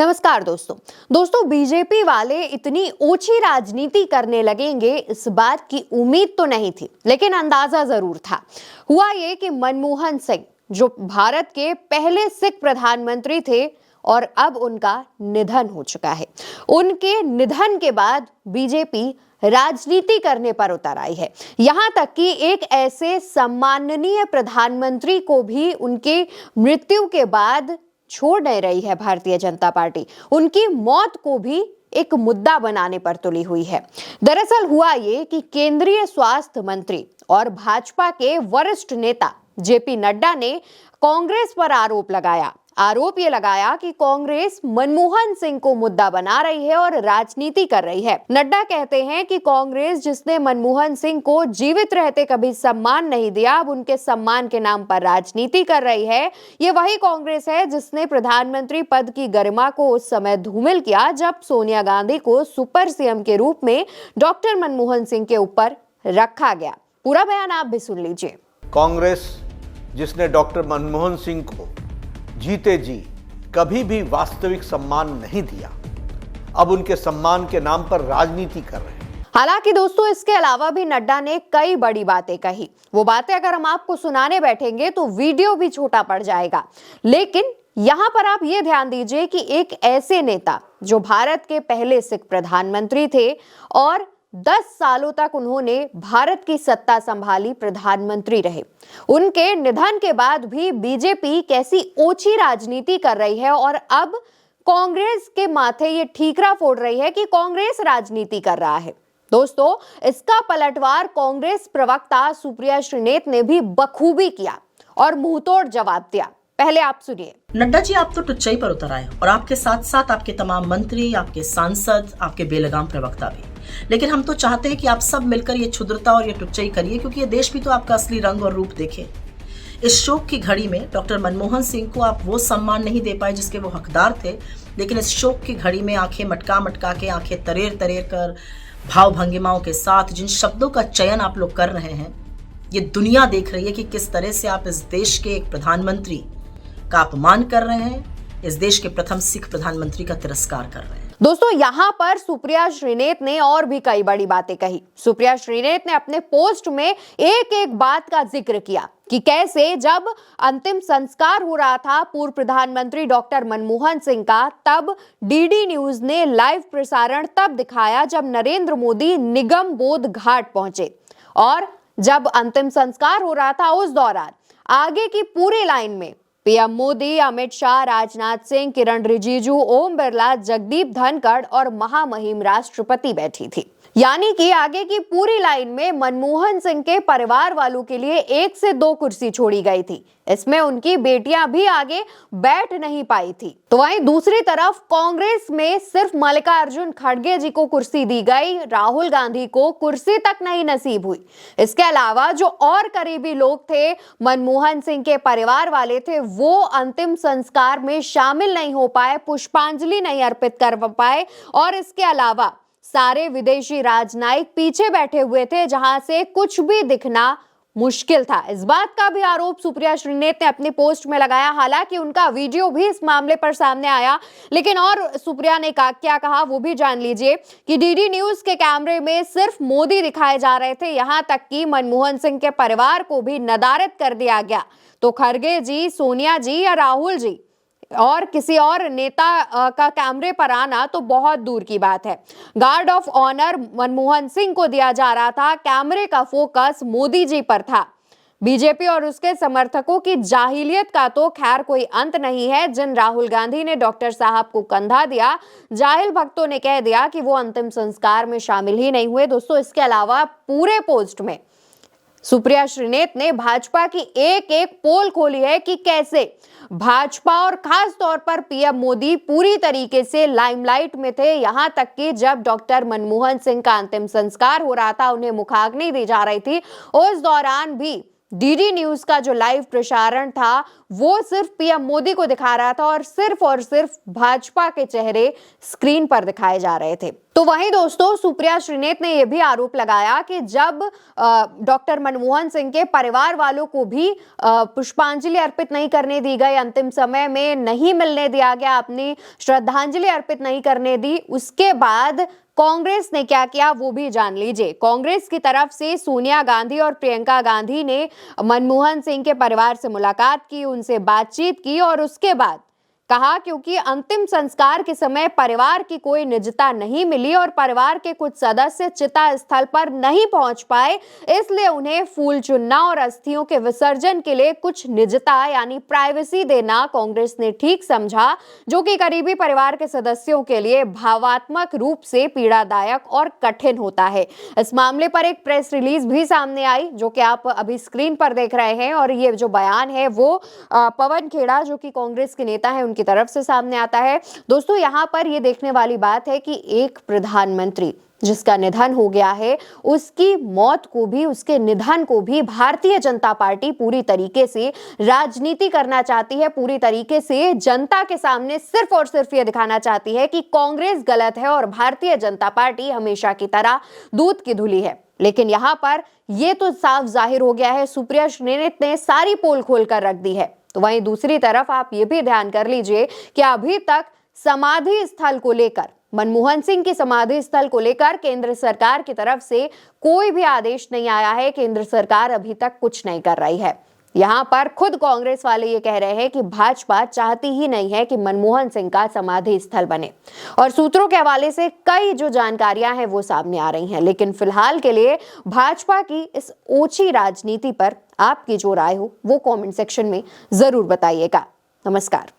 नमस्कार दोस्तों बीजेपी वाले इतनी ऊंची राजनीति करने लगेंगे इस बात की उम्मीद तो नहीं थी, लेकिन अंदाजा जरूर था। हुआ ये कि मनमोहन सिंह जो भारत के पहले सिख प्रधानमंत्री थे और अब उनका निधन हो चुका है, उनके निधन के बाद बीजेपी राजनीति करने पर उतर आई है। यहां तक कि एक ऐसे सम्माननीय प्रधानमंत्री को भी उनके मृत्यु के बाद छोड़ नहीं रही है भारतीय जनता पार्टी, उनकी मौत को भी एक मुद्दा बनाने पर तुली हुई है। दरअसल हुआ ये कि केंद्रीय स्वास्थ्य मंत्री और भाजपा के वरिष्ठ नेता जेपी नड्डा ने कांग्रेस पर आरोप ये लगाया कि कांग्रेस मनमोहन सिंह को मुद्दा बना रही है और राजनीति कर रही है। नड्डा कहते हैं कि कांग्रेस जिसने मनमोहन सिंह को जीवित रहते कभी सम्मान नहीं दिया, अब उनके सम्मान के नाम पर राजनीति कर रही है। ये वही कांग्रेस है जिसने प्रधानमंत्री पद की गरिमा को उस समय धूमिल किया जब सोनिया गांधी को सुपर सीएम के रूप में डॉक्टर मनमोहन सिंह के ऊपर रखा गया। पूरा बयान आप भी सुन लीजिए। कांग्रेस जिसने डॉक्टर मनमोहन सिंह को जीते जी कभी भी वास्तविक सम्मान नहीं दिया, अब उनके सम्मान के नाम पर राजनीति कर रहे हैं। हालांकि दोस्तों इसके अलावा भी नड्डा ने कई बड़ी बातें कही। वो बातें अगर हम आपको सुनाने बैठेंगे तो वीडियो भी छोटा पड़ जाएगा, लेकिन यहां पर आप ये ध्यान दीजिए कि एक ऐसे नेता जो भारत के पहले सिख प्रधानमंत्री थे और 10 सालों तक उन्होंने भारत की सत्ता संभाली, प्रधानमंत्री रहे, उनके निधन के बाद भी बीजेपी कैसी ऊंची राजनीति कर रही है और अब कांग्रेस के माथे ये ठीकरा फोड़ रही है कि कांग्रेस राजनीति कर रहा है। दोस्तों इसका पलटवार कांग्रेस प्रवक्ता सुप्रिया श्रीनेत ने भी बखूबी किया और मुंहतोड़ जवाब दिया। पहले आप सुनिए। नड्डा जी, आप तो टुच्चाई पर उतर आए और आपके साथ साथ आपके तमाम मंत्री, आपके सांसद, आपके बेलगाम प्रवक्ता भी। लेकिन हम तो चाहते हैं कि आप सब मिलकर ये क्षुद्रता और ये टुच्चाई करिए, क्योंकि ये देश भी तो आपका असली रंग और रूप देखे। इस शोक की घड़ी में डॉक्टर मनमोहन सिंह को आप वो सम्मान नहीं दे पाए जिसके वो हकदार थे, लेकिन इस शोक की घड़ी में आंखें मटका के, आंखें तरेर कर, भाव भंगिमाओं के साथ जिन शब्दों का चयन आप लोग कर रहे हैं, ये दुनिया देख रही है कि किस तरह से आप इस देश के एक प्रधानमंत्री का अपमान कर रहे हैं, इस देश के प्रथम सिख प्रधानमंत्री का तिरस्कार कर रहे हैं। दोस्तों यहाँ पर सुप्रिया श्रीनेत ने और भी कई बड़ी बातें कही। सुप्रिया श्रीनेत ने अपने पोस्ट में एक एक बात का जिक्र किया कि कैसे जब अंतिम संस्कार हो रहा था पूर्व प्रधानमंत्री डॉक्टर मनमोहन सिंह का, तब डीडी न्यूज ने लाइव प्रसारण तब दिखाया जब नरेंद्र मोदी निगम बोध घाट पहुंचे, और जब अंतिम संस्कार हो रहा था उस दौरान आगे की पूरी लाइन में पीएम मोदी, अमित शाह, राजनाथ सिंह, किरण रिजिजू, ओम बिरला, जगदीप धनखड़ और महामहिम राष्ट्रपति बैठी थी। यानी कि आगे की पूरी लाइन में मनमोहन सिंह के परिवार वालों के लिए 1 से 2 कुर्सी छोड़ी गई थी। इसमें उनकी बेटियां भी आगे बैठ नहीं पाई थी। तो वहीं दूसरी तरफ कांग्रेस में सिर्फ मल्लिकार्जुन खड़गे जी को कुर्सी दी गई, राहुल गांधी को कुर्सी तक नहीं नसीब हुई। इसके अलावा जो और करीबी लोग थे, मनमोहन सिंह के परिवार वाले थे, वो अंतिम संस्कार में शामिल नहीं हो पाए, पुष्पांजलि नहीं अर्पित कर पाए, और इसके अलावा सारे विदेशी राजनयिक पीछे बैठे हुए थे जहां से कुछ भी दिखना मुश्किल था। इस बात का भी आरोप सुप्रिया श्रीनेत ने अपनी पोस्ट में लगाया। हालांकि उनका वीडियो भी इस मामले पर सामने आया, लेकिन और सुप्रिया ने क्या कहा वो भी जान लीजिए कि डीडी न्यूज के कैमरे में सिर्फ मोदी दिखाए जा रहे थे, यहां तक कि मनमोहन सिंह के परिवार को भी नदारद कर दिया गया। तो खड़गे जी, सोनिया जी या राहुल जी और किसी और नेता का कैमरे पर आना तो बहुत दूर की बात है। Guard of honour Manmohan Singh को दिया जा रहा था, कैमरे का फोकस मोदी जी पर था। बीजेपी और उसके समर्थकों की जाहिलियत का तो खैर कोई अंत नहीं है। जिन राहुल गांधी ने डॉक्टर साहब को कंधा दिया, जाहिल भक्तों ने कह दिया कि वो अंतिम संस्कार में शामिल ही नहीं हुए। दोस्तों इसके अलावा पूरे पोस्ट में सुप्रिया श्रीनेत ने भाजपा की एक एक पोल खोली है कि कैसे भाजपा और खास तौर पर पीएम मोदी पूरी तरीके से लाइमलाइट में थे। यहां तक कि जब डॉक्टर मनमोहन सिंह का अंतिम संस्कार हो रहा था, उन्हें मुखाग्नि दी जा रही थी, उस दौरान भी डीडी न्यूज का जो लाइव प्रसारण था वो सिर्फ पीएम मोदी को दिखा रहा था और सिर्फ भाजपा के चेहरे स्क्रीन पर दिखाए जा रहे थे। तो वहीं दोस्तों सुप्रिया श्रीनेत ने यह भी आरोप लगाया कि जब डॉक्टर मनमोहन सिंह के परिवार वालों को भी पुष्पांजलि अर्पित नहीं करने दी गई, अंतिम समय में नहीं मिलने दिया गया, अपनी श्रद्धांजलि अर्पित नहीं करने दी, उसके बाद कांग्रेस ने क्या किया वो भी जान लीजिए। कांग्रेस की तरफ से सोनिया गांधी और प्रियंका गांधी ने मनमोहन सिंह के परिवार से मुलाकात की, उनसे बातचीत की और उसके बाद कहा क्योंकि अंतिम संस्कार के समय परिवार की कोई निजता नहीं मिली और परिवार के कुछ सदस्य चिता स्थल पर नहीं पहुंच पाए, इसलिए उन्हें फूल चुनना और अस्थियों के विसर्जन के लिए कुछ निजता यानी प्राइवेसी देना कांग्रेस ने ठीक समझा, जो कि करीबी परिवार के सदस्यों के लिए भावात्मक रूप से पीड़ादायक और कठिन होता है। इस मामले पर एक प्रेस रिलीज भी सामने आई जो कि आप अभी स्क्रीन पर देख रहे हैं और ये जो बयान है वो पवन खेड़ा जो कि कांग्रेस के नेता है उनकी तरफ से सामने आता है। दोस्तों यहाँ पर ये देखने वाली बात है कि एक प्रधानमंत्री जिसका निधन हो गया है, उसकी मौत को भी, उसके निधन को भी भारतीय जनता पार्टी पूरी तरीके से राजनीति करना चाहती है, पूरी तरीके से जनता के सामने सिर्फ और सिर्फ ये दिखाना चाहती है कि कांग्रेस गलत है और भारतीय जनता पार्टी हमेशा की तरह दूध की धुली है। लेकिन यहाँ पर यह तो साफ जाहिर हो गया है, सुप्रिया श्रीनेत ने सारी पोल खोल कर रख दी है। तो वहीं दूसरी तरफ आप ये भी ध्यान कर लीजिए कि अभी तक समाधि स्थल को लेकर, मनमोहन सिंह की समाधि स्थल को लेकर केंद्र सरकार की तरफ से कोई भी आदेश नहीं आया है। केंद्र सरकार अभी तक कुछ नहीं कर रही है। यहाँ पर खुद कांग्रेस वाले ये कह रहे हैं कि भाजपा चाहती ही नहीं है कि मनमोहन सिंह का समाधि स्थल बने और सूत्रों के हवाले से कई जो जानकारियां हैं वो सामने आ रही हैं। लेकिन फिलहाल के लिए भाजपा की इस ओछी राजनीति पर आपकी जो राय हो वो कमेंट सेक्शन में जरूर बताइएगा। नमस्कार।